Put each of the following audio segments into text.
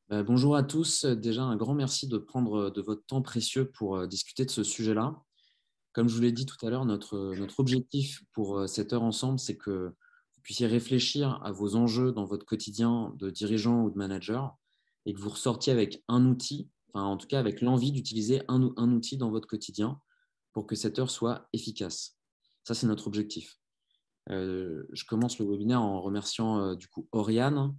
Bonjour à tous. Déjà, un grand merci de prendre de votre temps précieux pour discuter de ce sujet-là. Comme je vous l'ai dit tout à l'heure, notre objectif pour cette heure ensemble, c'est que vous puissiez réfléchir à vos enjeux dans votre quotidien de dirigeant ou de manager et que vous ressortiez avec un outil, enfin en tout cas avec l'envie d'utiliser un outil dans votre quotidien pour que cette heure soit efficace. Ça, c'est notre objectif. Je commence le webinaire en remerciant du coup Oriane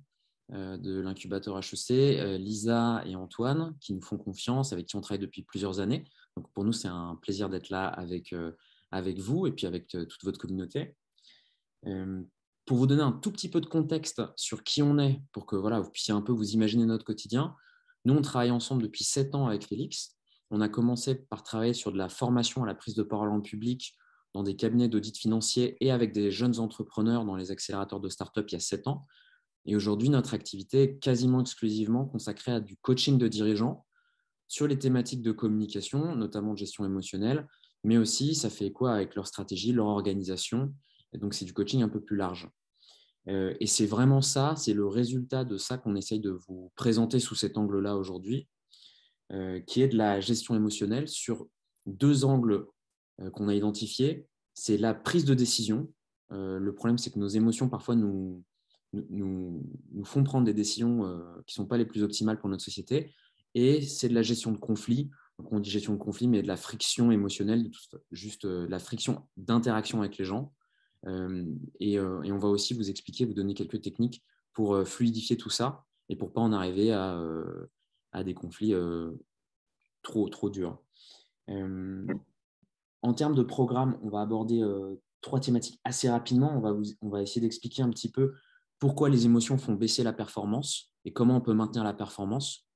de l'incubateur HEC, Lisa et Antoine qui nous font confiance, avec qui on travaille depuis plusieurs années. Donc pour nous, c'est un plaisir d'être là avec vous et puis avec toute votre communauté. Euh, pour vous donner un tout petit peu de contexte sur qui on est, pour que voilà, vous puissiez un peu vous imaginer notre quotidien, nous, on travaille ensemble depuis 7 ans avec Félix. On a commencé par travailler sur de la formation à la prise de parole en public dans des cabinets d'audit financier et avec des jeunes entrepreneurs dans les accélérateurs de start-up il y a 7 ans. Et aujourd'hui, notre activité est quasiment exclusivement consacrée à du coaching de dirigeants sur les thématiques de communication, notamment de gestion émotionnelle, mais aussi ça fait quoi avec leur stratégie, leur organisation. Et donc, c'est du coaching un peu plus large. Et c'est vraiment ça, c'est le résultat de ça qu'on essaye de vous présenter sous cet angle-là aujourd'hui, qui est de la gestion émotionnelle sur deux angles qu'on a identifiés. C'est la prise de décision. Le problème, c'est que nos émotions, parfois, nous font prendre des décisions qui ne sont pas les plus optimales pour notre société. Et c'est de la gestion de conflit. Donc, on dit gestion de conflit, mais de la friction émotionnelle, juste la friction d'interaction avec les gens. Et on va aussi vous expliquer, vous donner quelques techniques pour fluidifier tout ça et pour ne pas en arriver à des conflits trop durs. Euh, En termes de programme, on va aborder trois thématiques assez rapidement. On va essayer d'expliquer un petit peu pourquoi les émotions font baisser la performance et comment on peut maintenir la performance.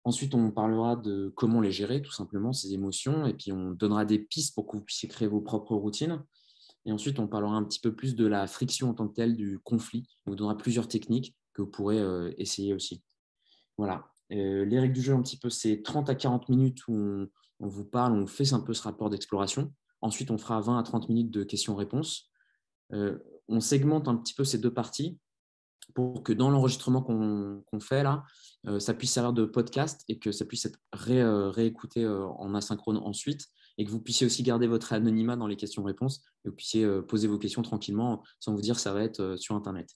Ensuite, on parlera de comment les gérer, tout simplement, ces émotions, et puis on donnera des pistes pour que vous puissiez créer vos propres routines. Et ensuite, on parlera un petit peu plus de la friction en tant que telle, du conflit. On vous donnera plusieurs techniques que vous pourrez essayer aussi. Voilà. Les règles du jeu, un petit peu, c'est 30 à 40 minutes où on vous parle, on fait un peu ce rapport d'exploration. Ensuite, on fera 20 à 30 minutes de questions-réponses. On segmente un petit peu ces deux parties pour que dans l'enregistrement qu'on fait là, ça puisse servir de podcast et que ça puisse être réécouté en asynchrone ensuite et que vous puissiez aussi garder votre anonymat dans les questions-réponses et que vous puissiez poser vos questions tranquillement sans vous dire que ça va être sur Internet.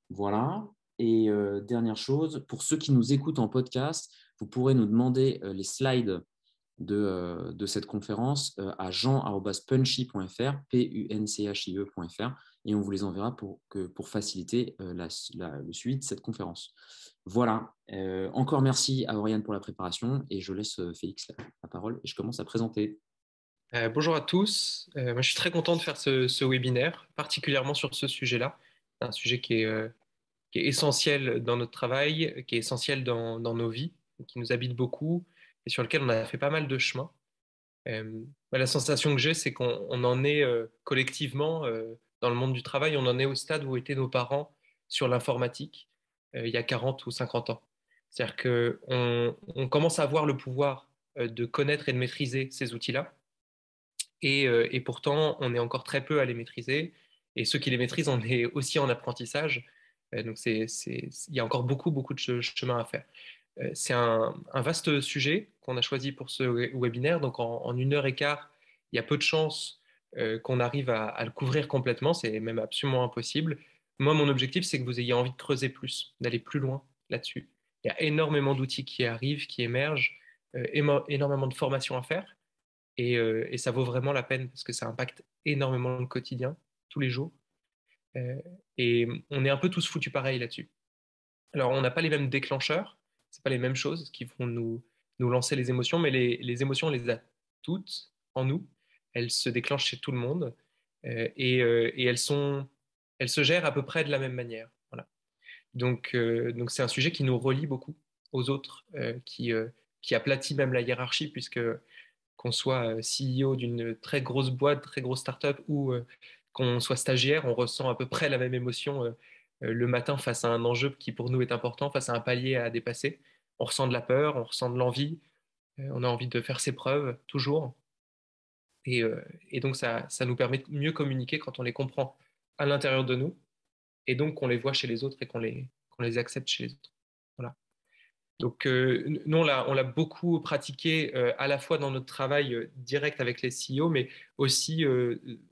Voilà. Et dernière chose, pour ceux qui nous écoutent en podcast, vous pourrez nous demander les slides de cette conférence à jean.punchy.fr, punchie.fr, et on vous les enverra pour faciliter le suivi de cette conférence. Voilà. Encore merci à Oriane pour la préparation et je laisse Félix la parole et je commence à présenter. Bonjour à tous. Moi, je suis très content de faire ce webinaire, particulièrement sur ce sujet-là. Un sujet qui est essentiel dans notre travail, qui est essentiel dans nos vies, qui nous habite beaucoup et sur lequel on a fait pas mal de chemin. La sensation que j'ai, c'est qu'on en est collectivement, dans le monde du travail, on en est au stade où étaient nos parents sur l'informatique il y a 40 ou 50 ans. C'est-à-dire qu'on commence à avoir le pouvoir de connaître et de maîtriser ces outils-là et pourtant, on est encore très peu à les maîtriser. Et ceux qui les maîtrisent, on est aussi en apprentissage. Donc, il y a encore beaucoup, beaucoup de chemin à faire. C'est un vaste sujet qu'on a choisi pour ce webinaire. Donc, en 1 heure et quart, il y a peu de chances qu'on arrive à le couvrir complètement. C'est même absolument impossible. Moi, mon objectif, c'est que vous ayez envie de creuser plus, d'aller plus loin là-dessus. Il y a énormément d'outils qui arrivent, qui émergent, énormément de formations à faire. Et ça vaut vraiment la peine parce que ça impacte énormément le quotidien, tous les jours. Euh, et on est un peu tous foutus pareil là-dessus. Alors, on n'a pas les mêmes déclencheurs, c'est pas les mêmes choses qui vont nous lancer les émotions, mais les émotions, on les a toutes en nous. Elles se déclenchent chez tout le monde et elles se gèrent à peu près de la même manière. Voilà. Donc c'est un sujet qui nous relie beaucoup aux autres, qui aplatit même la hiérarchie, puisque qu'on soit CEO d'une très grosse boîte, très grosse start-up ou qu'on soit stagiaire, on ressent à peu près la même émotion le matin face à un enjeu qui pour nous est important, face à un palier à dépasser. On ressent de la peur, on ressent de l'envie, on a envie de faire ses preuves toujours. Et donc ça nous permet de mieux communiquer quand on les comprend à l'intérieur de nous et donc qu'on les voit chez les autres et qu'on les accepte chez les autres. Voilà. Donc, nous, on l'a beaucoup pratiqué à la fois dans notre travail direct avec les CEO, mais aussi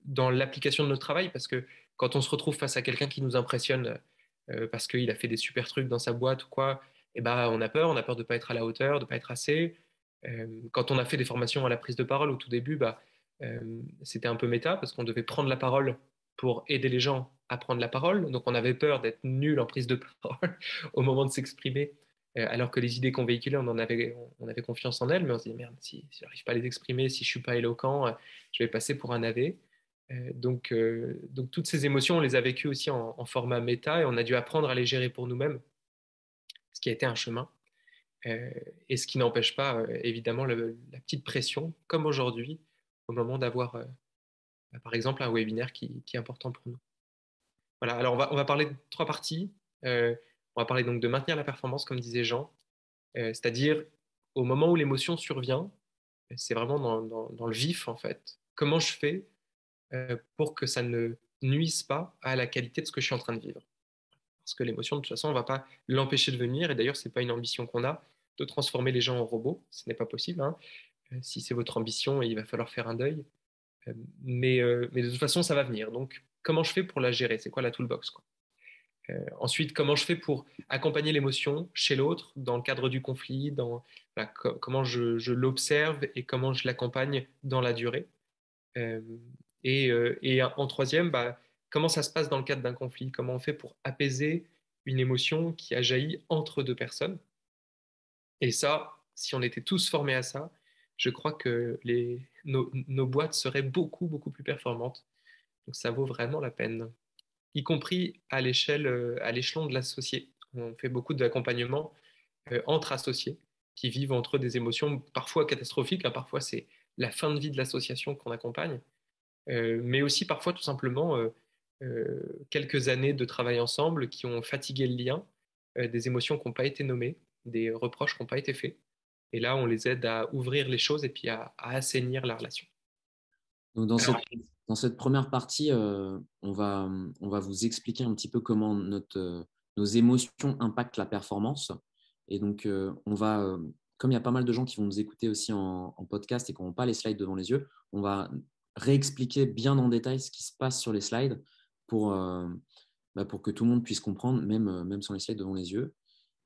dans l'application de notre travail, parce que quand on se retrouve face à quelqu'un qui nous impressionne parce qu'il a fait des super trucs dans sa boîte ou quoi, eh ben, on a peur de ne pas être à la hauteur, de ne pas être assez. Quand on a fait des formations à la prise de parole au tout début, bah, c'était un peu méta, parce qu'on devait prendre la parole pour aider les gens à prendre la parole. Donc, on avait peur d'être nul en prise de parole au moment de s'exprimer alors que les idées qu'on véhiculait, on avait confiance en elles, mais on se dit, merde, si je n'arrive pas à les exprimer, si je ne suis pas éloquent, je vais passer pour un navet. Donc, toutes ces émotions, on les a vécues aussi en format méta et on a dû apprendre à les gérer pour nous-mêmes, ce qui a été un chemin. Euh, et ce qui n'empêche pas, évidemment, la petite pression, comme aujourd'hui, au moment d'avoir, par exemple, un webinaire qui est important pour nous. Voilà, alors on va parler de trois parties. On va parler donc de maintenir la performance, comme disait Jean, c'est-à-dire au moment où l'émotion survient, c'est vraiment dans le vif en fait. Comment je fais pour que ça ne nuise pas à la qualité de ce que je suis en train de vivre? Parce que l'émotion, de toute façon, on ne va pas l'empêcher de venir. Et d'ailleurs, ce n'est pas une ambition qu'on a de transformer les gens en robots. Ce n'est pas possible, hein. Si c'est votre ambition, il va falloir faire un deuil. Mais de toute façon, ça va venir. Donc, comment je fais pour la gérer? C'est quoi la toolbox, quoi? Ensuite, comment je fais pour accompagner l'émotion chez l'autre dans le cadre du conflit, voilà, comment je l'observe et comment je l'accompagne dans la durée. Euh, et en troisième, bah, comment ça se passe dans le cadre d'un conflit? Comment on fait pour apaiser une émotion qui a jailli entre deux personnes? Et ça, si on était tous formés à ça, je crois que nos boîtes seraient beaucoup, beaucoup plus performantes. Donc ça vaut vraiment la peine, y compris à l'échelon de l'associé. On fait beaucoup d'accompagnement entre associés qui vivent entre eux des émotions parfois catastrophiques, hein, parfois c'est la fin de vie de l'association qu'on accompagne, mais aussi parfois tout simplement quelques années de travail ensemble qui ont fatigué le lien, des émotions qui n'ont pas été nommées, des reproches qui n'ont pas été faits. Et là, on les aide à ouvrir les choses et puis à assainir la relation. Donc, Alors, dans cette première partie, on va vous expliquer un petit peu comment nos émotions impactent la performance. Et donc, comme il y a pas mal de gens qui vont nous écouter aussi en podcast et qui n'ont pas les slides devant les yeux, on va réexpliquer bien en détail ce qui se passe sur les slides pour, pour que tout le monde puisse comprendre, même sans les slides devant les yeux.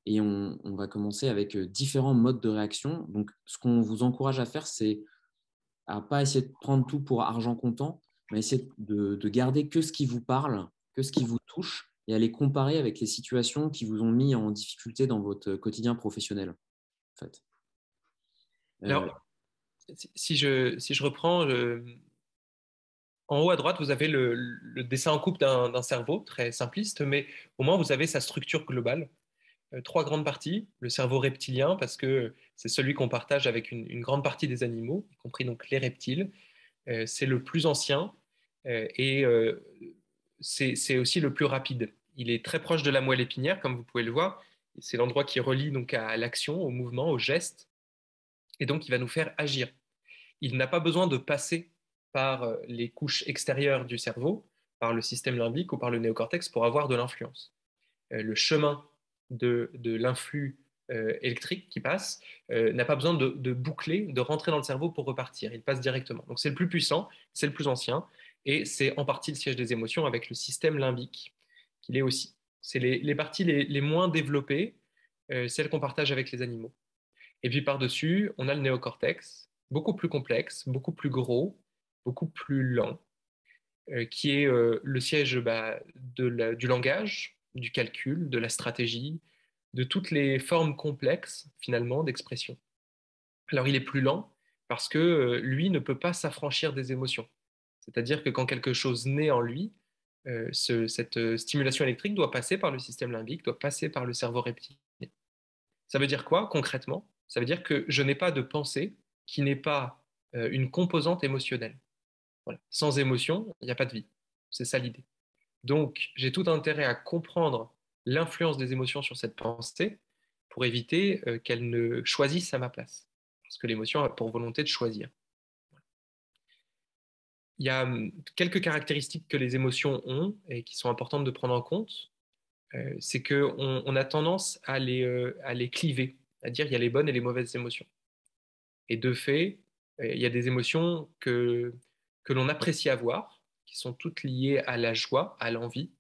Et on va commencer avec différents modes de réaction. Donc, ce qu'on vous encourage à faire, c'est à pas essayer de prendre tout pour argent comptant, mais essayer de garder que ce qui vous parle, que ce qui vous touche, et à les comparer avec les situations qui vous ont mis en difficulté dans votre quotidien professionnel. En fait. Euh, alors si je reprends, en haut à droite, vous avez le dessin en coupe d'un cerveau, très simpliste, mais au moins vous avez sa structure globale. Trois grandes parties. Le cerveau reptilien, parce que c'est celui qu'on partage avec une grande partie des animaux, y compris donc les reptiles. C'est le plus ancien et c'est aussi le plus rapide. Il est très proche de la moelle épinière, comme vous pouvez le voir. C'est l'endroit qui relie donc à l'action, au mouvement, au geste, et donc il va nous faire agir. Il n'a pas besoin de passer par les couches extérieures du cerveau, par le système limbique ou par le néocortex pour avoir de l'influence. Le chemin de l'influx électrique qui passe n'a pas besoin de boucler, de rentrer dans le cerveau pour repartir. Il passe directement. Donc c'est le plus puissant, c'est le plus ancien, et c'est en partie le siège des émotions avec le système limbique, qu'il est aussi. C'est les parties les moins développées, celles qu'on partage avec les animaux. Et puis par-dessus, on a le néocortex, beaucoup plus complexe, beaucoup plus gros, beaucoup plus lent, qui est le siège du langage, du calcul, de la stratégie, de toutes les formes complexes finalement d'expression. Alors il est plus lent parce que lui ne peut pas s'affranchir des émotions. C'est-à-dire que quand quelque chose naît en lui, cette stimulation électrique doit passer par le système limbique, doit passer par le cerveau reptilien. Ça veut dire quoi concrètement? Ça veut dire que je n'ai pas de pensée qui n'est pas une composante émotionnelle. Voilà. Sans émotion, il n'y a pas de vie. C'est ça l'idée. Donc, j'ai tout intérêt à comprendre l'influence des émotions sur cette pensée pour éviter qu'elle ne choisisse à ma place. Parce que l'émotion a pour volonté de choisir. Il y a quelques caractéristiques que les émotions ont et qui sont importantes de prendre en compte. C'est qu'on a tendance à les cliver. C'est-à-dire, il y a les bonnes et les mauvaises émotions. Et de fait, il y a des émotions que l'on apprécie avoir, qui sont toutes liées à la joie, à l'envie,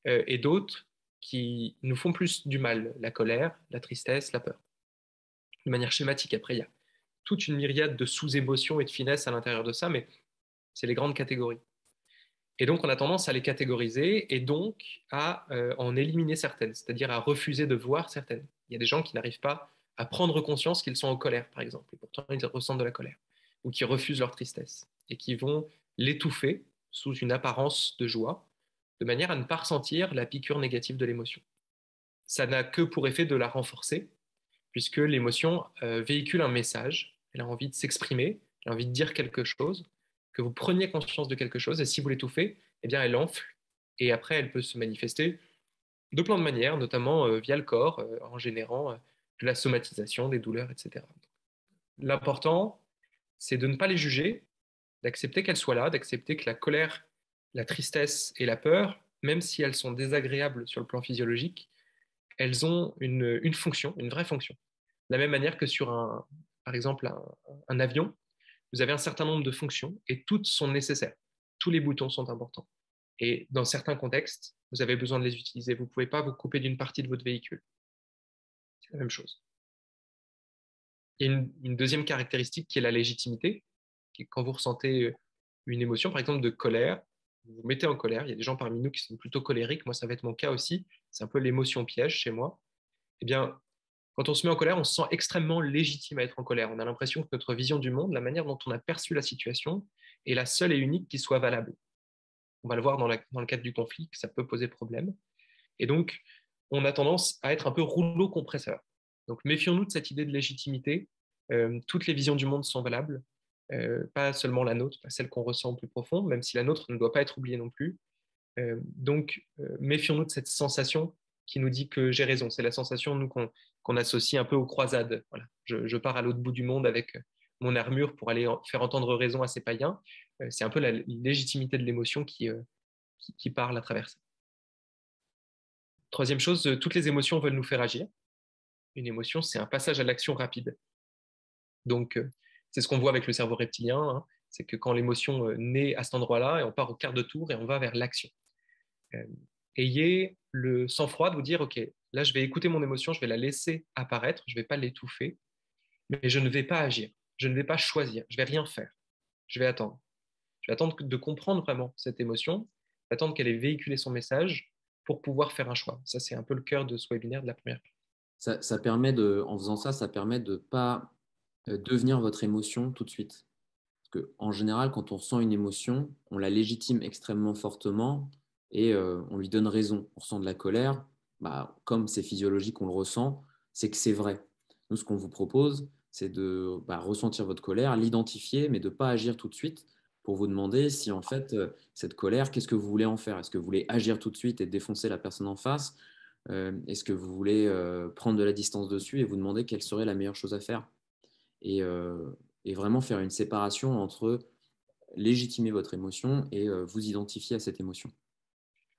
et d'autres qui nous font plus du mal, la colère, la tristesse, la peur. De manière schématique, après, il y a toute une myriade de sous-émotions et de finesses à l'intérieur de ça, mais c'est les grandes catégories. Et donc, on a tendance à les catégoriser et donc à en éliminer certaines, c'est-à-dire à refuser de voir certaines. Il y a des gens qui n'arrivent pas à prendre conscience qu'ils sont en colère, par exemple, et pourtant ils ressentent de la colère, ou qui refusent leur tristesse, et qui vont l'étouffer sous une apparence de joie, de manière à ne pas ressentir la piqûre négative de l'émotion. Ça n'a que pour effet de la renforcer, puisque l'émotion véhicule un message, elle a envie de s'exprimer, elle a envie de dire quelque chose, que vous preniez conscience de quelque chose, et si vous l'étouffez, eh bien elle enfle, et après elle peut se manifester de plein de manières, notamment via le corps, en générant de la somatisation, des douleurs, etc. L'important, c'est de ne pas les juger, d'accepter qu'elles soient là, d'accepter que la colère, la tristesse et la peur, même si elles sont désagréables sur le plan physiologique, elles ont une fonction, une vraie fonction. De la même manière que sur par exemple, un avion, vous avez un certain nombre de fonctions et toutes sont nécessaires. Tous les boutons sont importants. Et dans certains contextes, vous avez besoin de les utiliser. Vous ne pouvez pas vous couper d'une partie de votre véhicule. C'est la même chose. Il y a une deuxième caractéristique qui est la légitimité. Qui est quand vous ressentez une émotion, par exemple de colère, vous vous mettez en colère. Il y a des gens parmi nous qui sont plutôt colériques. Moi, ça va être mon cas aussi. C'est un peu l'émotion piège chez moi. Eh bien, quand on se met en colère, on se sent extrêmement légitime à être en colère. On a l'impression que notre vision du monde, la manière dont on a perçu la situation, est la seule et unique qui soit valable. On va le voir dans le cadre du conflit, que ça peut poser problème. Et donc, on a tendance à être un peu rouleau compresseur. Donc, méfions-nous de cette idée de légitimité. Toutes les visions du monde sont valables, pas seulement la nôtre, pas celle qu'on ressent au plus profond, même si la nôtre ne doit pas être oubliée non plus. Donc, méfions-nous de cette sensation qui nous dit que j'ai raison. C'est la sensation, nous, qu'on associe un peu aux croisades. Voilà. Je pars à l'autre bout du monde avec mon armure pour aller faire entendre raison à ces païens. C'est un peu la légitimité de l'émotion qui parle à travers ça. Troisième chose, toutes les émotions veulent nous faire agir. Une émotion, c'est un passage à l'action rapide. Donc, c'est ce qu'on voit avec le cerveau reptilien, hein. C'est que quand l'émotion naît à cet endroit-là, et on part au quart de tour et on va vers l'action. Ayez le sang-froid de vous dire, OK, là, je vais écouter mon émotion, je vais la laisser apparaître, je ne vais pas l'étouffer, mais je ne vais pas agir, je ne vais pas choisir, je ne vais rien faire. Je vais attendre. Je vais attendre de comprendre vraiment cette émotion, attendre qu'elle ait véhiculé son message pour pouvoir faire un choix. Ça, c'est un peu le cœur de ce webinaire de la première. Ça permet en faisant ça, ça permet de ne pas devenir votre émotion tout de suite. Parce qu'en général, quand on ressent une émotion, on la légitime extrêmement fortement et on lui donne raison. On ressent de la colère, bah, comme c'est physiologique, on le ressent, c'est que c'est vrai. Nous, ce qu'on vous propose, c'est de ressentir votre colère, l'identifier, mais de ne pas agir tout de suite pour vous demander si en fait, cette colère, qu'est-ce que vous voulez en faire? Est-ce que vous voulez agir tout de suite et défoncer la personne en face? Est-ce que vous voulez prendre de la distance dessus et vous demander quelle serait la meilleure chose à faire? Et, et vraiment faire une séparation entre légitimer votre émotion et vous identifier à cette émotion.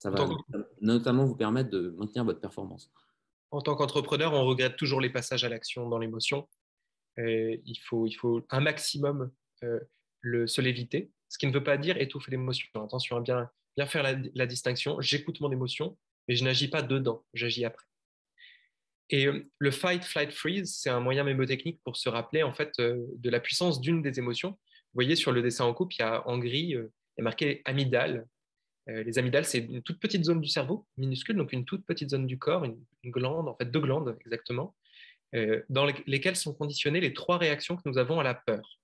Ça va notamment vous permettre de maintenir votre performance. En tant qu'entrepreneur, on regrette toujours les passages à l'action dans l'émotion. Il faut un maximum se l'éviter, ce qui ne veut pas dire étouffer l'émotion. Attention à bien faire la distinction. J'écoute mon émotion, mais je n'agis pas dedans, j'agis après. Et le fight, flight, freeze, c'est un moyen mémotechnique pour se rappeler en fait de la puissance d'une des émotions. Vous voyez sur le dessin en coupe, il y a en gris, il y a marqué amygdale. Les amygdales, c'est une toute petite zone du cerveau, minuscule, donc une toute petite zone du corps, une glande, en fait deux glandes exactement, dans lesquelles sont conditionnées les trois réactions que nous avons à la peur.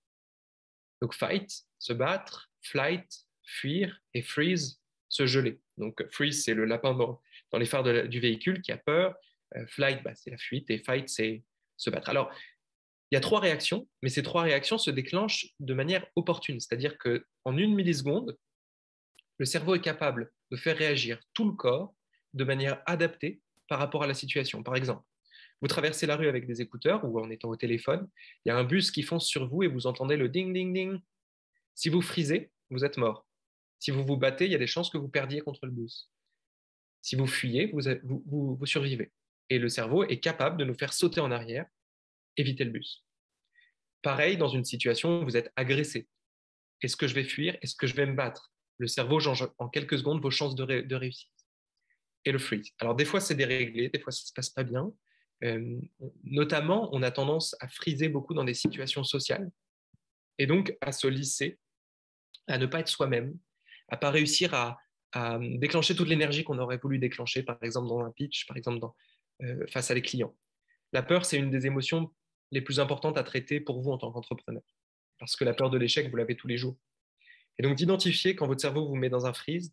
Donc fight, se battre, flight, fuir, et freeze, se geler. Donc freeze, c'est le lapin dans les phares du véhicule qui a peur. Flight, c'est la fuite, et fight, c'est se battre. Alors, il y a trois réactions, mais ces trois réactions se déclenchent de manière opportune, c'est-à-dire qu'en 1 milliseconde, le cerveau est capable de faire réagir tout le corps de manière adaptée par rapport à la situation. Par exemple, vous traversez la rue avec des écouteurs ou en étant au téléphone, il y a un bus qui fonce sur vous et vous entendez le ding, ding, ding. Si vous frisez, vous êtes mort. Si vous vous battez, il y a des chances que vous perdiez contre le bus. Si vous fuyez, vous survivez. Et le cerveau est capable de nous faire sauter en arrière évitez le bus. Pareil, dans une situation où vous êtes agressé. Est-ce que je vais fuir? Est-ce que je vais me battre? Le cerveau change en quelques secondes vos chances de réussite. Et le freeze. Alors, des fois, c'est déréglé, des fois, ça ne se passe pas bien. Notamment, on a tendance à friser beaucoup dans des situations sociales et donc à se lisser, à ne pas être soi-même, à ne pas réussir à déclencher toute l'énergie qu'on aurait voulu déclencher, par exemple dans un pitch, par exemple face à les clients. La peur, c'est une des émotions les plus importantes à traiter pour vous en tant qu'entrepreneur. Parce que la peur de l'échec, vous l'avez tous les jours. Et donc d'identifier quand votre cerveau vous met dans un freeze,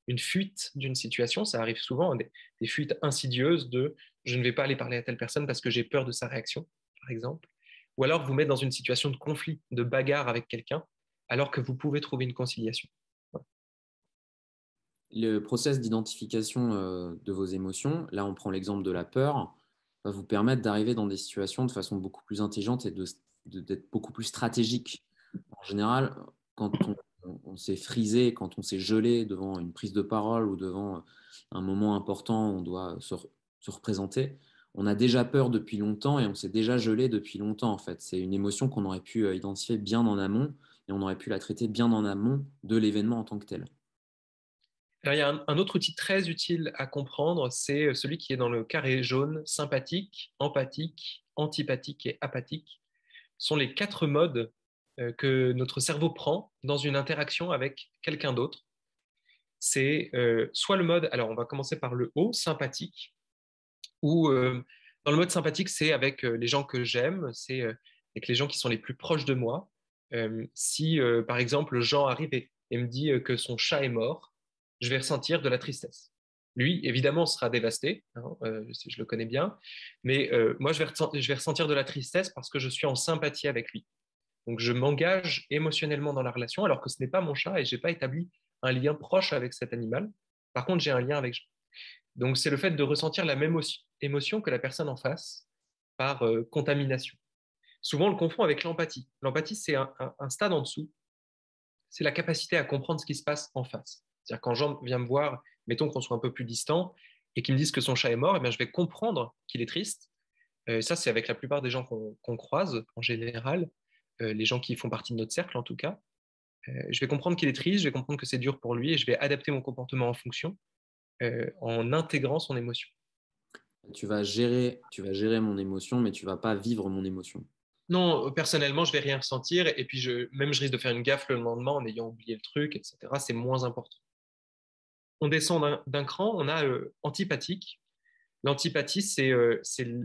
une fuite d'une situation, ça arrive souvent, hein, des fuites insidieuses de je ne vais pas aller parler à telle personne parce que j'ai peur de sa réaction, par exemple. Ou alors vous mettre dans une situation de conflit, de bagarre avec quelqu'un, alors que vous pouvez trouver une conciliation. Voilà. Le process d'identification de vos émotions, là on prend l'exemple de la peur, va vous permettre d'arriver dans des situations de façon beaucoup plus intelligente et d'être beaucoup plus stratégique. En général, quand on s'est frisé, quand on s'est gelé devant une prise de parole ou devant un moment important où on doit se représenter, on a déjà peur depuis longtemps et on s'est déjà gelé depuis longtemps en fait. C'est une émotion qu'on aurait pu identifier bien en amont et on aurait pu la traiter bien en amont de l'événement en tant que tel. Alors, il y a un autre outil très utile à comprendre, c'est celui qui est dans le carré jaune, sympathique, empathique, antipathique et apathique. Ce sont les 4 modes que notre cerveau prend dans une interaction avec quelqu'un d'autre. C'est soit le mode, alors on va commencer par le haut, sympathique, où dans le mode sympathique, c'est avec les gens que j'aime, c'est avec les gens qui sont les plus proches de moi. Si par exemple Jean arrive et me dit que son chat est mort, je vais ressentir de la tristesse. Lui, évidemment, sera dévasté, hein, je le connais bien, mais moi, je vais ressentir de la tristesse parce que je suis en sympathie avec lui. Donc, je m'engage émotionnellement dans la relation alors que ce n'est pas mon chat et je n'ai pas établi un lien proche avec cet animal. Par contre, j'ai un lien avec Jean. Donc, c'est le fait de ressentir la même émotion que la personne en face par contamination. Souvent, on le confond avec l'empathie. L'empathie, c'est un stade en dessous. C'est la capacité à comprendre ce qui se passe en face. C'est-à-dire quand Jean vient me voir, mettons qu'on soit un peu plus distant, et qu'il me dise que son chat est mort, eh bien, je vais comprendre qu'il est triste. Ça, c'est avec la plupart des gens qu'on croise en général, les gens qui font partie de notre cercle en tout cas. Je vais comprendre qu'il est triste, je vais comprendre que c'est dur pour lui, et je vais adapter mon comportement en fonction, en intégrant son émotion. Tu vas gérer mon émotion, mais tu vas pas vivre mon émotion. Non, personnellement, je vais rien ressentir, et puis même je risque de faire une gaffe le lendemain en ayant oublié le truc, etc. C'est moins important. On descend d'un cran, on a antipathique. L'antipathie, c'est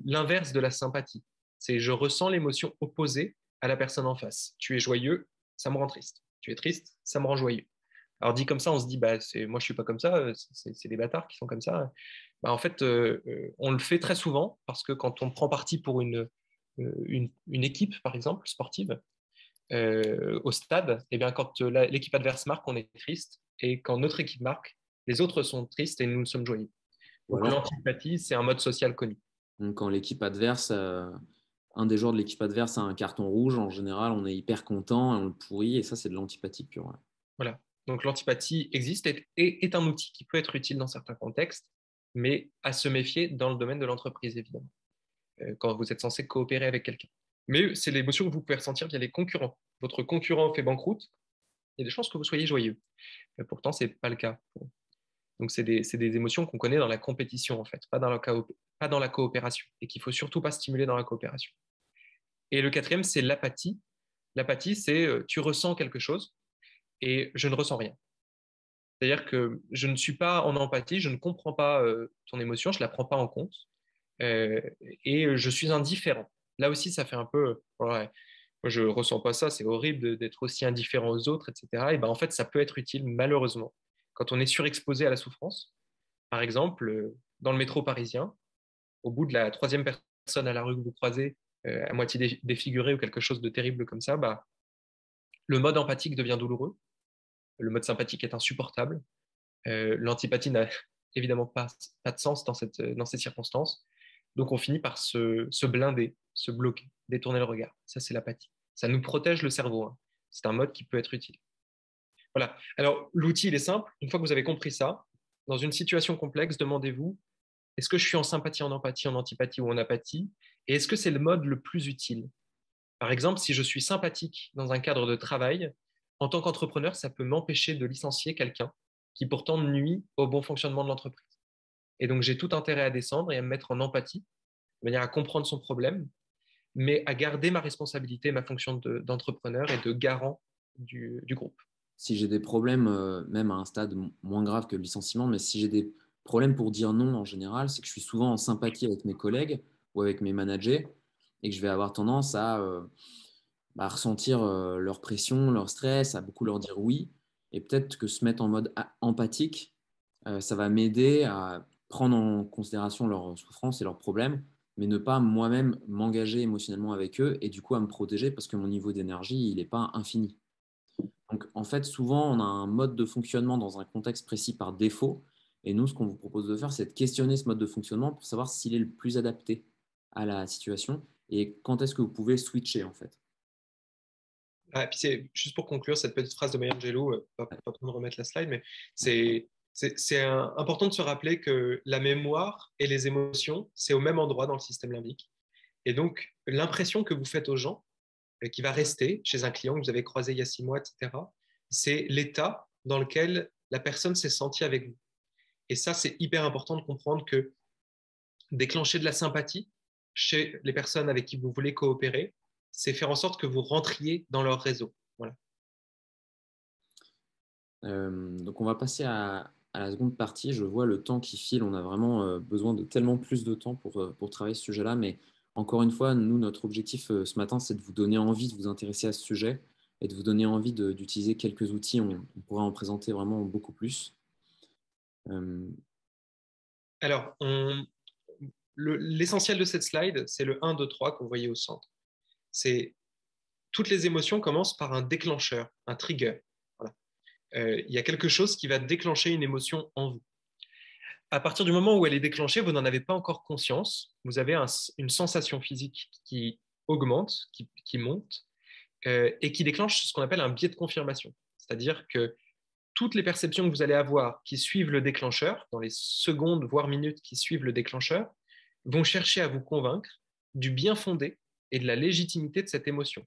l'inverse de la sympathie. C'est je ressens l'émotion opposée à la personne en face. Tu es joyeux, ça me rend triste. Tu es triste, ça me rend joyeux. Alors dit comme ça, on se dit, bah, moi je suis pas comme ça, c'est des bâtards qui sont comme ça. Bah, en fait, on le fait très souvent parce que quand on prend parti pour une équipe, par exemple, sportive, au stade, eh bien, quand l'équipe adverse marque, on est triste. Et quand notre équipe marque, les autres sont tristes et nous sommes joyeux. Ou Donc alors, l'antipathie, c'est un mode social connu. quand l'équipe adverse, un des joueurs de l'équipe adverse a un carton rouge, en général, on est hyper content et on le pourrit, et ça, c'est de l'antipathie pure. Ouais. Voilà. Donc l'antipathie existe et est un outil qui peut être utile dans certains contextes, mais à se méfier dans le domaine de l'entreprise, évidemment, quand vous êtes censé coopérer avec quelqu'un. Mais c'est l'émotion que vous pouvez ressentir via les concurrents. Votre concurrent fait banqueroute, il y a des chances que vous soyez joyeux. Mais pourtant, ce n'est pas le cas. Donc c'est des émotions qu'on connaît dans la compétition, en fait, pas dans la coopération, et qu'il faut surtout pas stimuler dans la coopération. Et le quatrième, c'est l'apathie. L'apathie, c'est tu ressens quelque chose et je ne ressens rien. C'est-à-dire que je ne suis pas en empathie, je ne comprends pas ton émotion, je ne la prends pas en compte euh, et je suis indifférent. Là aussi, ça fait un peu, ouais, moi je ne ressens pas ça, c'est horrible d'être aussi indifférent aux autres, etc. Et ben, en fait, ça peut être utile, malheureusement, quand on est surexposé à la souffrance. Par exemple, dans le métro parisien, au bout de la troisième personne à la rue que vous croisez, à moitié défigurée ou quelque chose de terrible comme ça, bah, le mode empathique devient douloureux, le mode sympathique est insupportable. L'antipathie n'a évidemment pas de sens dans ces circonstances. Donc on finit par se blinder, se bloquer, détourner le regard. Ça, c'est l'apathie. Ça nous protège le cerveau, hein. C'est un mode qui peut être utile. Voilà. Alors, l'outil, il est simple. Une fois que vous avez compris ça, dans une situation complexe, demandez-vous Est-ce que je suis en sympathie, en empathie, en antipathie ou en apathie? Et est-ce que c'est le mode le plus utile? Par exemple, si je suis sympathique dans un cadre de travail, en tant qu'entrepreneur, ça peut m'empêcher de licencier quelqu'un qui pourtant nuit au bon fonctionnement de l'entreprise. Et donc, j'ai tout intérêt à descendre et à me mettre en empathie, de manière à comprendre son problème, mais à garder ma responsabilité, ma fonction d'entrepreneur et de garant du groupe. Si j'ai des problèmes, même à un stade moins grave que le licenciement, mais si j'ai des problèmes pour dire non en général, c'est que je suis souvent en sympathie avec mes collègues ou avec mes managers et que je vais avoir tendance à ressentir leur pression, leur stress, à beaucoup leur dire oui. Et peut-être que se mettre en mode empathique, ça va m'aider à prendre en considération leurs souffrances et leurs problèmes, mais ne pas moi-même m'engager émotionnellement avec eux et du coup à me protéger parce que mon niveau d'énergie, il n'est pas infini. Donc, en fait, souvent, on a un mode de fonctionnement dans un contexte précis par défaut. Et nous, ce qu'on vous propose de faire, c'est de questionner ce mode de fonctionnement pour savoir s'il est le plus adapté à la situation et quand est-ce que vous pouvez switcher, en fait. Ah, et puis c'est juste pour conclure cette petite phrase de Maya Angelou, pas besoin de remettre la slide, mais c'est important de se rappeler que la mémoire et les émotions, c'est au même endroit dans le système limbique. Et donc, l'impression que vous faites aux gens, qui va rester chez un client que vous avez croisé il y a 6 mois, etc., c'est l'état dans lequel la personne s'est sentie avec vous. Et ça, c'est hyper important de comprendre que déclencher de la sympathie chez les personnes avec qui vous voulez coopérer, c'est faire en sorte que vous rentriez dans leur réseau. Voilà. Donc, on va passer à la seconde partie. Je vois le temps qui file. On a vraiment besoin de tellement plus de temps pour travailler ce sujet-là. Mais encore une fois, nous, notre objectif ce matin, c'est de vous donner envie de vous intéresser à ce sujet et de vous donner envie d'utiliser quelques outils. On pourrait en présenter vraiment beaucoup plus. Euh, Alors, l'essentiel de cette slide, c'est le 1, 2, 3 qu'on voyait au centre. C'est toutes les émotions commencent par un déclencheur, un trigger. Voilà. Il y a quelque chose qui va déclencher une émotion en vous. À partir du moment où elle est déclenchée, vous n'en avez pas encore conscience. Vous avez une sensation physique qui augmente, qui monte, et qui déclenche ce qu'on appelle un biais de confirmation. C'est-à-dire que toutes les perceptions que vous allez avoir qui suivent le déclencheur, dans les secondes, voire minutes qui suivent le déclencheur, vont chercher à vous convaincre du bien fondé et de la légitimité de cette émotion.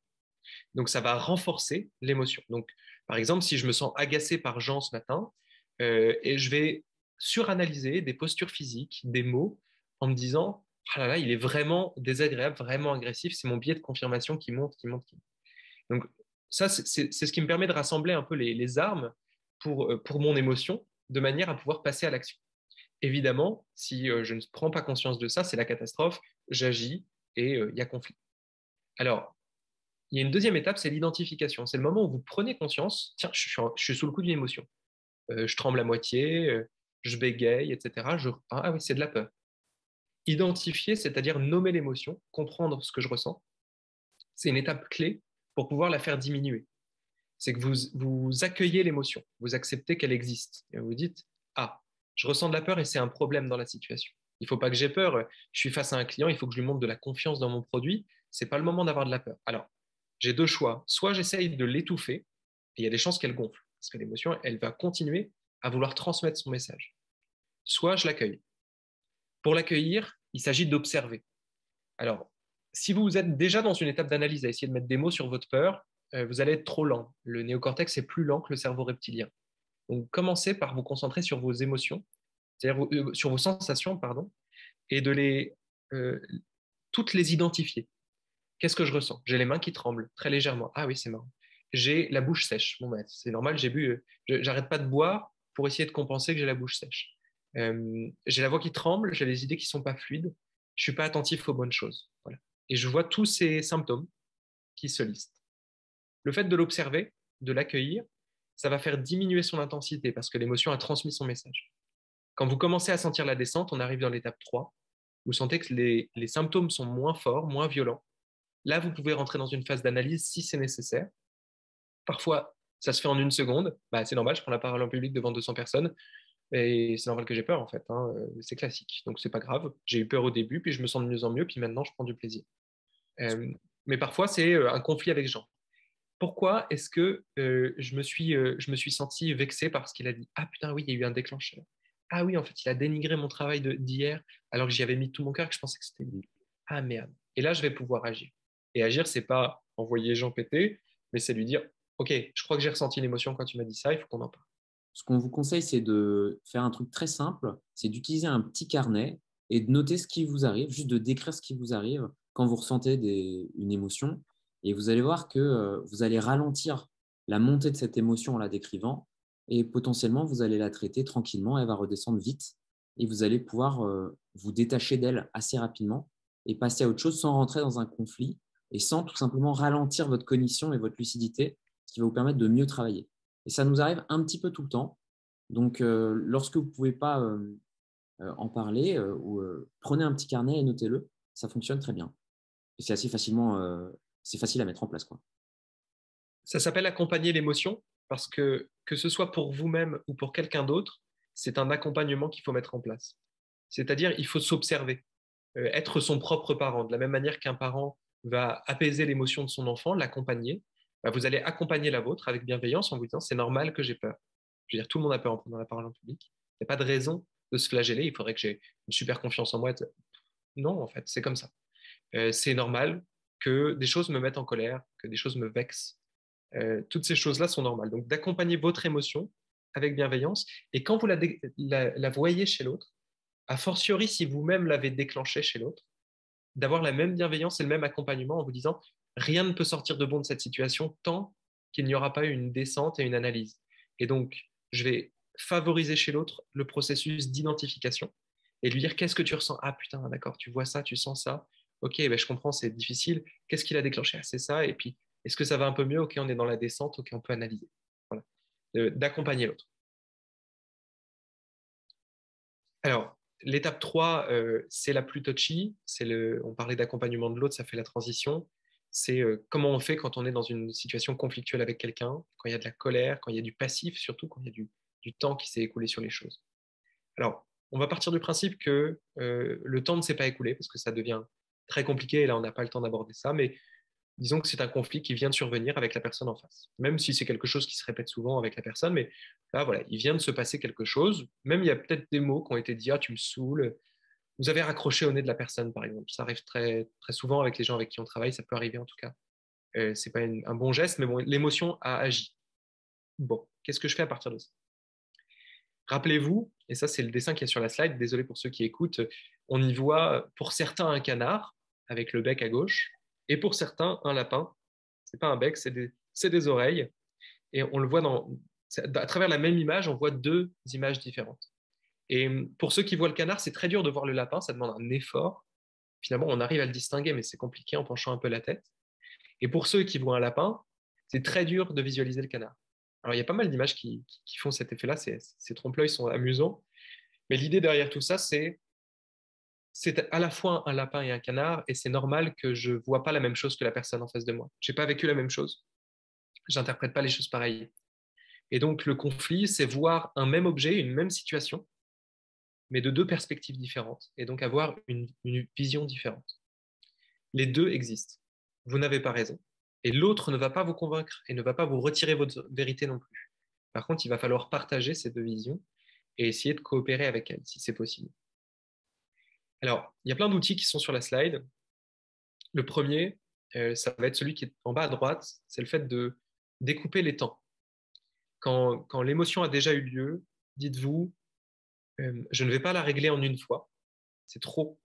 Donc, ça va renforcer l'émotion. Donc, par exemple, si je me sens agacé par Jean ce matin, et je vais suranalyser des postures physiques, des mots, en me disant, ah là là, il est vraiment désagréable, vraiment agressif, c'est mon biais de confirmation qui monte, qui monte, qui monte. Donc, ça, c'est ce qui me permet de rassembler un peu les armes pour mon émotion, de manière à pouvoir passer à l'action. Évidemment, si je ne prends pas conscience de ça, c'est la catastrophe, j'agis et il y a conflit. Alors, il y a une deuxième étape, c'est l'identification. C'est le moment où vous prenez conscience, tiens, je suis sous le coup d'une émotion. Je tremble à moitié, je bégaye, etc. Ah oui, c'est de la peur. Identifier, c'est-à-dire nommer l'émotion, comprendre ce que je ressens, c'est une étape clé pour pouvoir la faire diminuer. C'est que vous accueillez l'émotion, vous acceptez qu'elle existe. Et vous dites, ah, je ressens de la peur et c'est un problème dans la situation. Il ne faut pas que j'ai peur. Je suis face à un client, il faut que je lui montre de la confiance dans mon produit. Ce n'est pas le moment d'avoir de la peur. Alors, j'ai deux choix. Soit j'essaye de l'étouffer, et il y a des chances qu'elle gonfle, parce que l'émotion, elle va continuer à vouloir transmettre son message. Soit je l'accueille. Pour l'accueillir, il s'agit d'observer. Alors, si vous êtes déjà dans une étape d'analyse à essayer de mettre des mots sur votre peur, vous allez être trop lent. Le néocortex est plus lent que le cerveau reptilien. Donc, commencez par vous concentrer sur vos émotions, c'est-à-dire sur vos sensations, pardon, et euh, toutes les identifier. Qu'est-ce que je ressens? J'ai les mains qui tremblent très légèrement. Ah oui, c'est marrant. J'ai la bouche sèche. Bon, bah, c'est normal, j'ai bu, j'arrête pas de boire pour essayer de compenser que j'ai la bouche sèche. J'ai la voix qui tremble, j'ai les idées qui sont pas fluides, je suis pas attentif aux bonnes choses. Voilà. Et je vois tous ces symptômes qui se listent. Le fait de l'observer, de l'accueillir, ça va faire diminuer son intensité parce que l'émotion a transmis son message. Quand vous commencez à sentir la descente, on arrive dans l'étape 3. Vous sentez que les symptômes sont moins forts, moins violents. Là, vous pouvez rentrer dans une phase d'analyse si c'est nécessaire. Parfois, ça se fait en une seconde. Bah, c'est normal, je prends la parole en public devant 200 personnes et c'est normal que j'ai peur en fait, hein. C'est classique, donc c'est pas grave. J'ai eu peur au début, puis je me sens de mieux en mieux, puis maintenant je prends du plaisir. Euh, mais parfois, c'est un conflit avec Jean. Pourquoi est-ce que je me suis senti vexé par ce qu'il a dit? Ah putain, oui, il y a eu un déclencheur. ah oui, en fait, il a dénigré mon travail d'hier alors que j'y avais mis tout mon cœur, que je pensais que c'était lui. Ah merde. Et là, je vais pouvoir agir. Et agir, c'est pas envoyer Jean péter, mais c'est lui dire, OK, je crois que j'ai ressenti l'émotion quand tu m'as dit ça, il faut qu'on en parle. Ce qu'on vous conseille, c'est de faire un truc très simple, c'est d'utiliser un petit carnet et de noter ce qui vous arrive, juste de décrire ce qui vous arrive quand vous ressentez une émotion. Et vous allez voir que vous allez ralentir la montée de cette émotion en la décrivant et potentiellement, vous allez la traiter tranquillement, elle va redescendre vite et vous allez pouvoir vous détacher d'elle assez rapidement et passer à autre chose sans rentrer dans un conflit et sans tout simplement ralentir votre cognition et votre lucidité, ce qui va vous permettre de mieux travailler. Et ça nous arrive un petit peu tout le temps. Donc, lorsque vous ne pouvez pas en parler, prenez un petit carnet et notez-le. Ça fonctionne très bien. Et c'est assez facilement, c'est facile à mettre en place, quoi. Ça s'appelle accompagner l'émotion parce que ce soit pour vous-même ou pour quelqu'un d'autre, c'est un accompagnement qu'il faut mettre en place. C'est-à-dire, il faut s'observer, être son propre parent. De la même manière qu'un parent va apaiser l'émotion de son enfant, l'accompagner, bah, vous allez accompagner la vôtre avec bienveillance en vous disant c'est normal que j'ai peur. Je veux dire, tout le monde a peur en prenant la parole en public. Il n'y a pas de raison de se flageller. Il faudrait que j'ai une super confiance en moi. Non, en fait, c'est comme ça. C'est normal que des choses me mettent en colère, que des choses me vexent. Toutes ces choses-là sont normales. Donc, d'accompagner votre émotion avec bienveillance. Et quand vous la voyez chez l'autre, a fortiori si vous-même l'avez déclenchée chez l'autre, d'avoir la même bienveillance et le même accompagnement en vous disant rien ne peut sortir de bon de cette situation tant qu'il n'y aura pas eu une descente et une analyse. Et donc, je vais favoriser chez l'autre le processus d'identification et lui dire qu'est-ce que tu ressens? Ah putain, d'accord, tu vois ça, tu sens ça. Ok, ben, je comprends, c'est difficile. Qu'est-ce qu'il a déclenché? Ah, c'est ça. Et puis, est-ce que ça va un peu mieux? Ok, on est dans la descente. Ok, on peut analyser. Voilà. D'accompagner l'autre. Alors, l'étape 3, c'est la plus touchy. On parlait d'accompagnement de l'autre, ça fait la transition. C'est comment on fait quand on est dans une situation conflictuelle avec quelqu'un, quand il y a de la colère, quand il y a du passif, surtout quand il y a du temps qui s'est écoulé sur les choses. Alors, on va partir du principe que le temps ne s'est pas écoulé parce que ça devient très compliqué et là, on n'a pas le temps d'aborder ça, mais disons que c'est un conflit qui vient de survenir avec la personne en face. Même si c'est quelque chose qui se répète souvent avec la personne, mais là, voilà, il vient de se passer quelque chose. Même il y a peut-être des mots qui ont été dits, ah, tu me saoules. Vous avez raccroché au nez de la personne, par exemple. Ça arrive très, très souvent avec les gens avec qui on travaille, ça peut arriver en tout cas. C'est pas un bon geste, mais bon, l'émotion a agi. Bon, qu'est-ce que je fais à partir de ça? Rappelez-vous, et ça c'est le dessin qui est sur la slide, désolé pour ceux qui écoutent, on y voit pour certains un canard avec le bec à gauche, et pour certains un lapin. C'est pas un bec, c'est des oreilles. Et on le voit à travers la même image, on voit deux images différentes. Et pour ceux qui voient le canard, c'est très dur de voir le lapin, ça demande un effort. Finalement, on arrive à le distinguer, mais c'est compliqué en penchant un peu la tête. Et pour ceux qui voient un lapin, c'est très dur de visualiser le canard. Alors, il y a pas mal d'images qui font cet effet-là, ces trompe-l'œil sont amusants. Mais l'idée derrière tout ça, c'est à la fois un lapin et un canard, et c'est normal que je ne vois pas la même chose que la personne en face de moi. Je n'ai pas vécu la même chose. J'interprète pas les choses pareilles. Et donc, le conflit, c'est voir un même objet, une même situation, mais de deux perspectives différentes, et donc avoir une vision différente. Les deux existent. Vous n'avez pas raison. Et l'autre ne va pas vous convaincre et ne va pas vous retirer votre vérité non plus. Par contre, il va falloir partager ces deux visions et essayer de coopérer avec elles, si c'est possible. Alors, il y a plein d'outils qui sont sur la slide. Le premier, ça va être celui qui est en bas à droite, c'est le fait de découper les temps. Quand l'émotion a déjà eu lieu, dites-vous, je ne vais pas la régler en une fois, c'est trop,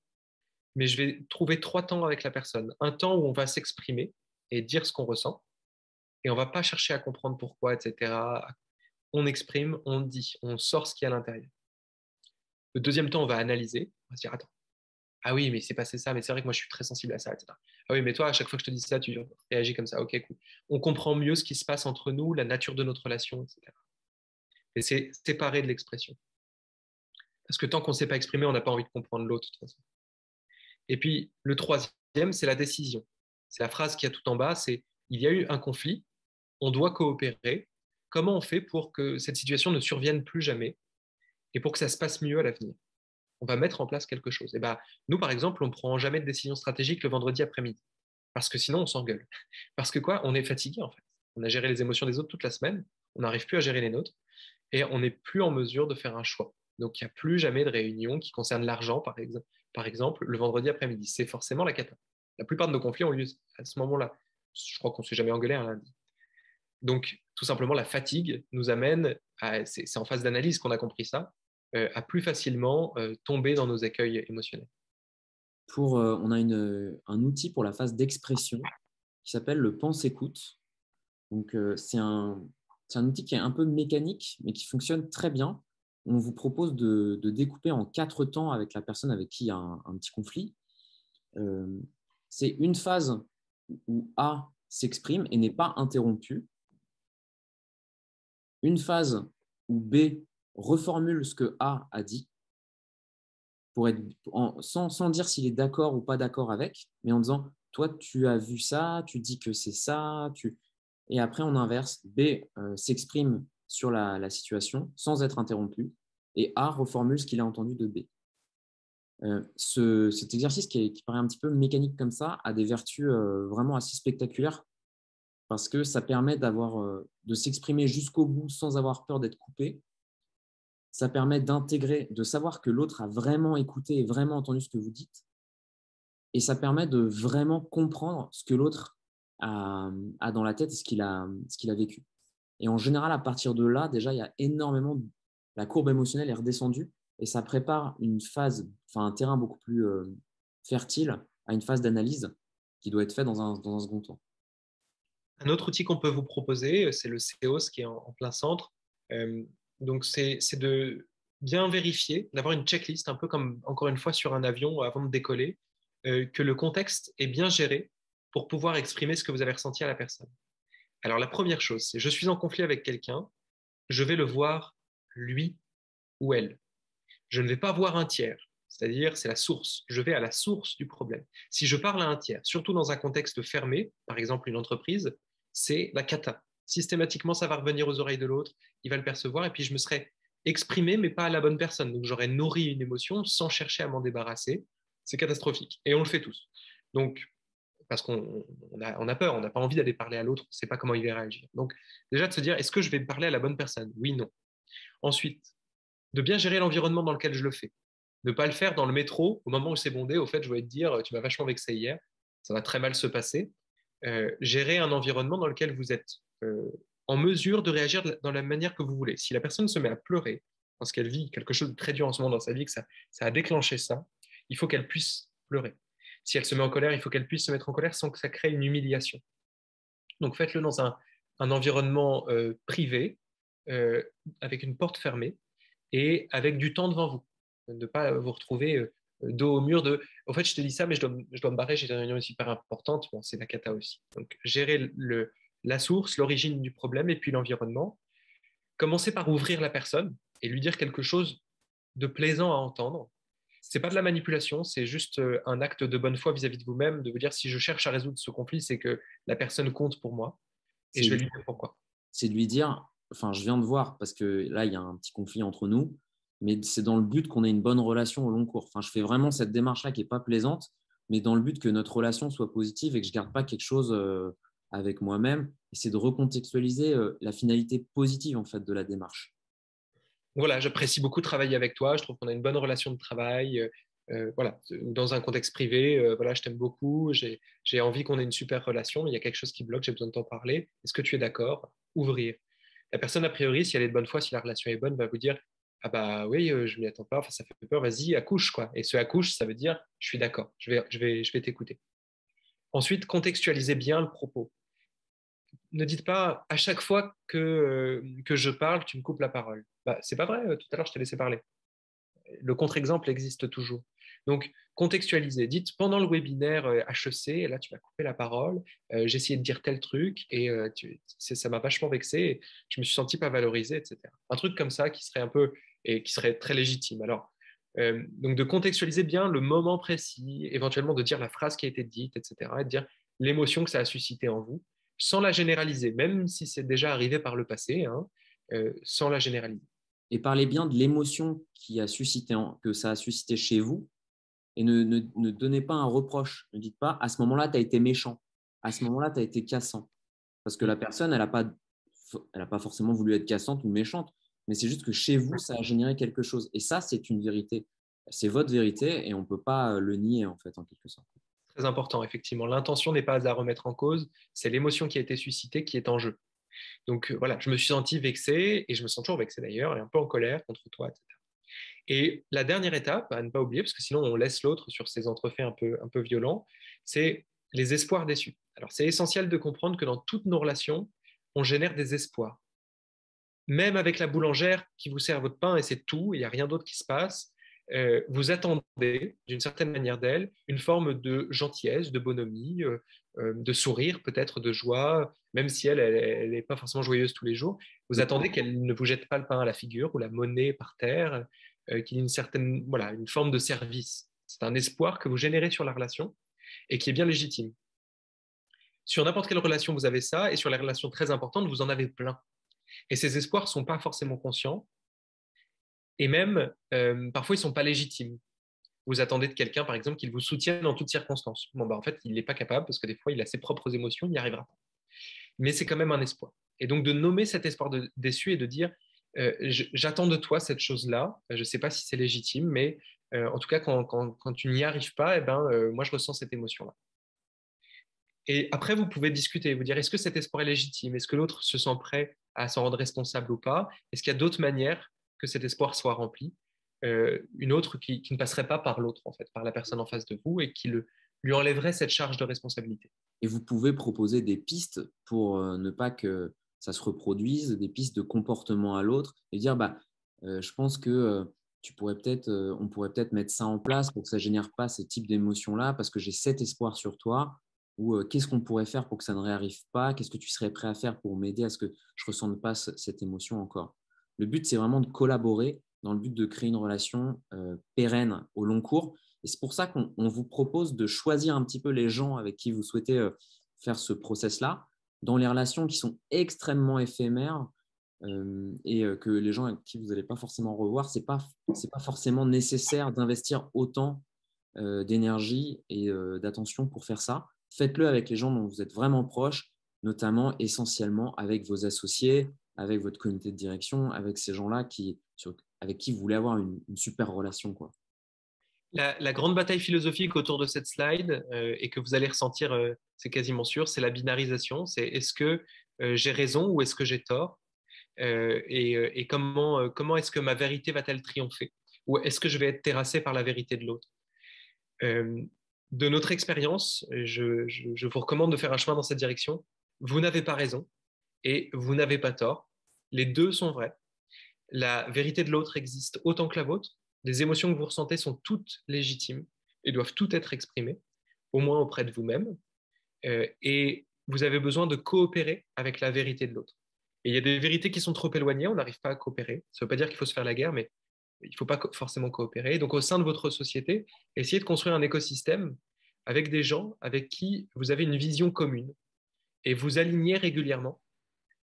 mais je vais trouver trois temps avec la personne. Un temps où on va s'exprimer et dire ce qu'on ressent, et on ne va pas chercher à comprendre pourquoi, etc. On exprime, on dit, on sort ce qu'il y a à l'intérieur. Le deuxième temps, on va analyser, on va se dire, attends, ah oui, mais c'est passé ça, mais c'est vrai que moi je suis très sensible à ça, etc. Ah oui, mais toi, à chaque fois que je te dis ça, tu réagis comme ça, ok, cool. On comprend mieux ce qui se passe entre nous, la nature de notre relation, etc. Et c'est séparé de l'expression. Parce que tant qu'on ne s'est pas exprimé, on n'a pas envie de comprendre l'autre, de toute façon. Et puis, le troisième, c'est la décision. C'est la phrase qui est tout en bas, c'est il y a eu un conflit, on doit coopérer. Comment on fait pour que cette situation ne survienne plus jamais et pour que ça se passe mieux à l'avenir? On va mettre en place quelque chose. Et ben, nous, par exemple, on ne prend jamais de décision stratégique le vendredi après-midi. Parce que sinon, on s'engueule. Parce que quoi? On est fatigué, en fait. On a géré les émotions des autres toute la semaine, on n'arrive plus à gérer les nôtres, et on n'est plus en mesure de faire un choix. Donc, il n'y a plus jamais de réunion qui concerne l'argent, par exemple, le vendredi après-midi. C'est forcément la cata. La plupart de nos conflits ont lieu à ce moment-là. Je crois qu'on ne s'est jamais engueulé un lundi. Donc, tout simplement, la fatigue nous amène c'est en phase d'analyse qu'on a compris ça, à plus facilement tomber dans nos écueils émotionnels. On a un outil pour la phase d'expression qui s'appelle le pense-écoute. Donc, c'est un outil qui est un peu mécanique, mais qui fonctionne très bien. On vous propose de découper en 4 temps avec la personne avec qui il y a un petit conflit. C'est une phase où A s'exprime et n'est pas interrompu. Une phase où B reformule ce que A a dit, sans dire s'il est d'accord ou pas d'accord avec, mais en disant, toi, tu as vu ça, tu dis que c'est ça, et après, on inverse. B s'exprime sur la situation sans être interrompu, et A reformule ce qu'il a entendu de B. Cet exercice qui paraît un petit peu mécanique comme ça a des vertus vraiment assez spectaculaires parce que ça permet de s'exprimer jusqu'au bout sans avoir peur d'être coupé. Ça permet d'intégrer, de savoir que l'autre a vraiment écouté et vraiment entendu ce que vous dites. Et ça permet de vraiment comprendre ce que l'autre a dans la tête et ce qu'il a vécu. Et en général, à partir de là, déjà, il y a énormément. La courbe émotionnelle est redescendue et ça prépare un terrain beaucoup plus fertile à une phase d'analyse qui doit être faite dans un second temps. Un autre outil qu'on peut vous proposer, c'est le CEOS qui est en plein centre. Euh, donc, c'est de bien vérifier, d'avoir une checklist, un peu comme, encore une fois, sur un avion avant de décoller, que le contexte est bien géré pour pouvoir exprimer ce que vous avez ressenti à la personne. Alors, la première chose, c'est je suis en conflit avec quelqu'un, je vais le voir, lui ou elle. Je ne vais pas voir un tiers, c'est-à-dire c'est la source. Je vais à la source du problème. Si je parle à un tiers, surtout dans un contexte fermé, par exemple une entreprise, c'est la cata. Systématiquement, ça va revenir aux oreilles de l'autre, il va le percevoir, et puis je me serai exprimé, mais pas à la bonne personne. Donc j'aurais nourri une émotion sans chercher à m'en débarrasser. C'est catastrophique. Et on le fait tous. Donc, parce qu'on a peur, on n'a pas envie d'aller parler à l'autre, on ne sait pas comment il va réagir. Donc, déjà de se dire, est-ce que je vais parler à la bonne personne? Oui, non. Ensuite, de bien gérer l'environnement dans lequel je le fais. Ne pas le faire dans le métro au moment où c'est bondé. Au fait, je vais te dire, tu m'as vachement vexé hier, ça va très mal se passer. Gérer un environnement dans lequel vous êtes en mesure de réagir dans la manière que vous voulez. Si la personne se met à pleurer parce qu'elle vit quelque chose de très dur en ce moment dans sa vie, que ça a déclenché ça, il faut qu'elle puisse pleurer. Si elle se met en colère, il faut qu'elle puisse se mettre en colère sans que ça crée une humiliation. Donc faites-le dans un environnement privé, avec une porte fermée, et avec du temps devant vous. Ne pas vous retrouver dos au mur de au fait, je te dis ça, mais je dois me barrer, j'ai une réunion super importante. Bon, c'est la cata aussi. Donc, gérer la source, l'origine du problème et puis l'environnement. Commencez par ouvrir la personne et lui dire quelque chose de plaisant à entendre. C'est pas de la manipulation, c'est juste un acte de bonne foi vis-à-vis de vous-même, de vous dire si je cherche à résoudre ce conflit, c'est que la personne compte pour moi et je vais lui dire pourquoi. C'est de lui dire, enfin, je viens de voir, parce que là, il y a un petit conflit entre nous, mais c'est dans le but qu'on ait une bonne relation au long cours. Enfin, je fais vraiment cette démarche-là qui n'est pas plaisante, mais dans le but que notre relation soit positive et que je ne garde pas quelque chose avec moi-même. Et c'est de recontextualiser la finalité positive, en fait, de la démarche. Voilà, j'apprécie beaucoup travailler avec toi. Je trouve qu'on a une bonne relation de travail. Voilà, dans un contexte privé, voilà, je t'aime beaucoup. J'ai envie qu'on ait une super relation, mais il y a quelque chose qui bloque. J'ai besoin de t'en parler. Est-ce que tu es d'accord? Ouvrir. La personne, a priori, si elle est de bonne foi, si la relation est bonne, va vous dire, ah bah oui, je m'y attends pas. Enfin, ça fait peur. Vas-y, accouche quoi. Et ce accouche, ça veut dire, je suis d'accord. Je vais t'écouter. Ensuite, contextualisez bien le propos. Ne dites pas à chaque fois que je parle, tu me coupes la parole. Bah, c'est pas vrai, tout à l'heure je t'ai laissé parler. Le contre-exemple existe toujours. Donc, contextualisez. Dites pendant le webinaire HEC, et là tu m'as coupé la parole, j'ai essayé de dire tel truc et ça m'a vachement vexé, et je me suis senti pas valorisé, etc. Un truc comme ça qui serait un peu et qui serait très légitime. Alors, donc de contextualiser bien le moment précis, éventuellement de dire la phrase qui a été dite, etc. Et de dire l'émotion que ça a suscité en vous, sans la généraliser, même si c'est déjà arrivé par le passé, hein, sans la généraliser. Et parlez bien de l'émotion que ça a suscité chez vous et ne donnez pas un reproche. Ne dites pas à ce moment-là, tu as été méchant. À ce moment-là, tu as été cassant. Parce que la personne, elle n'a pas forcément voulu être cassante ou méchante. mais c'est juste que chez vous, ça a généré quelque chose. Et ça, c'est une vérité. C'est votre vérité et on ne peut pas le nier, en fait, en quelque sorte. Très important, effectivement. L'intention n'est pas à remettre en cause, c'est l'émotion qui a été suscitée qui est en jeu. Donc voilà, je me suis senti vexé, et je me sens toujours vexé d'ailleurs, et un peu en colère contre toi, etc. Et la dernière étape, à ne pas oublier, parce que sinon on laisse l'autre sur ces entrefaits un peu violents, c'est les espoirs déçus. Alors c'est essentiel de comprendre que dans toutes nos relations, on génère des espoirs. Même avec la boulangère qui vous sert votre pain et c'est tout, il n'y a rien d'autre qui se passe, vous attendez, d'une certaine manière d'elle, une forme de gentillesse, de bonhomie, de sourire, peut-être de joie, même si elle n'est pas forcément joyeuse tous les jours. Vous attendez qu'elle ne vous jette pas le pain à la figure ou la monnaie par terre, qu'il y ait une certaine, voilà, une forme de service. C'est un espoir que vous générez sur la relation et qui est bien légitime. Sur n'importe quelle relation, vous avez ça, et sur les relations très importantes, vous en avez plein. Et ces espoirs ne sont pas forcément conscients, et même, parfois, ils ne sont pas légitimes. Vous attendez de quelqu'un, par exemple, qu'il vous soutienne en toutes circonstances. Bon, bah, en fait, il n'est pas capable, parce que des fois, il a ses propres émotions, il n'y arrivera pas. Mais c'est quand même un espoir. Et donc, de nommer cet espoir déçu et de dire, j'attends de toi cette chose-là, je ne sais pas si c'est légitime, mais en tout cas, quand tu n'y arrives pas, eh ben, moi, je ressens cette émotion-là. Et après, vous pouvez discuter, vous dire, est-ce que cet espoir est légitime? Est-ce que l'autre se sent prêt à s'en rendre responsable ou pas? Est-ce qu'il y a d'autres manières que cet espoir soit rempli? Une autre qui ne passerait pas par l'autre, en fait, par la personne en face de vous, et qui lui enlèverait cette charge de responsabilité. Et vous pouvez proposer des pistes pour ne pas que ça se reproduise, des pistes de comportement à l'autre, et dire, je pense que on pourrait peut-être mettre ça en place pour que ça ne génère pas ce type d'émotion-là, parce que j'ai cet espoir sur toi, ou qu'est-ce qu'on pourrait faire pour que ça ne réarrive pas, qu'est-ce que tu serais prêt à faire pour m'aider à ce que je ne ressente pas cette émotion encore. Le but, c'est vraiment de collaborer dans le but de créer une relation pérenne au long cours. Et c'est pour ça qu'on vous propose de choisir un petit peu les gens avec qui vous souhaitez faire ce process-là, dans les relations qui sont extrêmement éphémères, que les gens avec qui vous n'allez pas forcément revoir, ce n'est pas forcément nécessaire d'investir autant d'énergie et d'attention pour faire ça. Faites-le avec les gens dont vous êtes vraiment proches, notamment essentiellement avec vos associés, avec votre comité de direction, avec ces gens-là avec qui vous voulez avoir une super relation, quoi. La grande bataille philosophique autour de cette slide, et que vous allez ressentir, c'est quasiment sûr, c'est la binarisation. C'est est-ce que j'ai raison ou est-ce que j'ai tort? Et comment est-ce que ma vérité va-t-elle triompher? Ou est-ce que je vais être terrassé par la vérité de l'autre? De notre expérience, je vous recommande de faire un chemin dans cette direction. Vous n'avez pas raison et vous n'avez pas tort. Les deux sont vrais. La vérité de l'autre existe autant que la vôtre. Les émotions que vous ressentez sont toutes légitimes et doivent toutes être exprimées, au moins auprès de vous-même. Et vous avez besoin de coopérer avec la vérité de l'autre. Et il y a des vérités qui sont trop éloignées, on n'arrive pas à coopérer. Ça ne veut pas dire qu'il faut se faire la guerre, mais il ne faut pas forcément coopérer. Donc, au sein de votre société, essayez de construire un écosystème avec des gens avec qui vous avez une vision commune et vous alignez régulièrement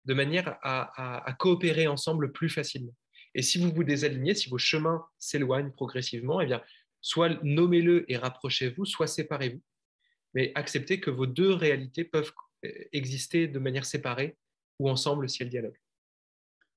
de manière à coopérer ensemble plus facilement. Et si vous vous désalignez, si vos chemins s'éloignent progressivement, eh bien, soit nommez-le et rapprochez-vous, soit séparez-vous. Mais acceptez que vos deux réalités peuvent exister de manière séparée ou ensemble si elles dialoguent.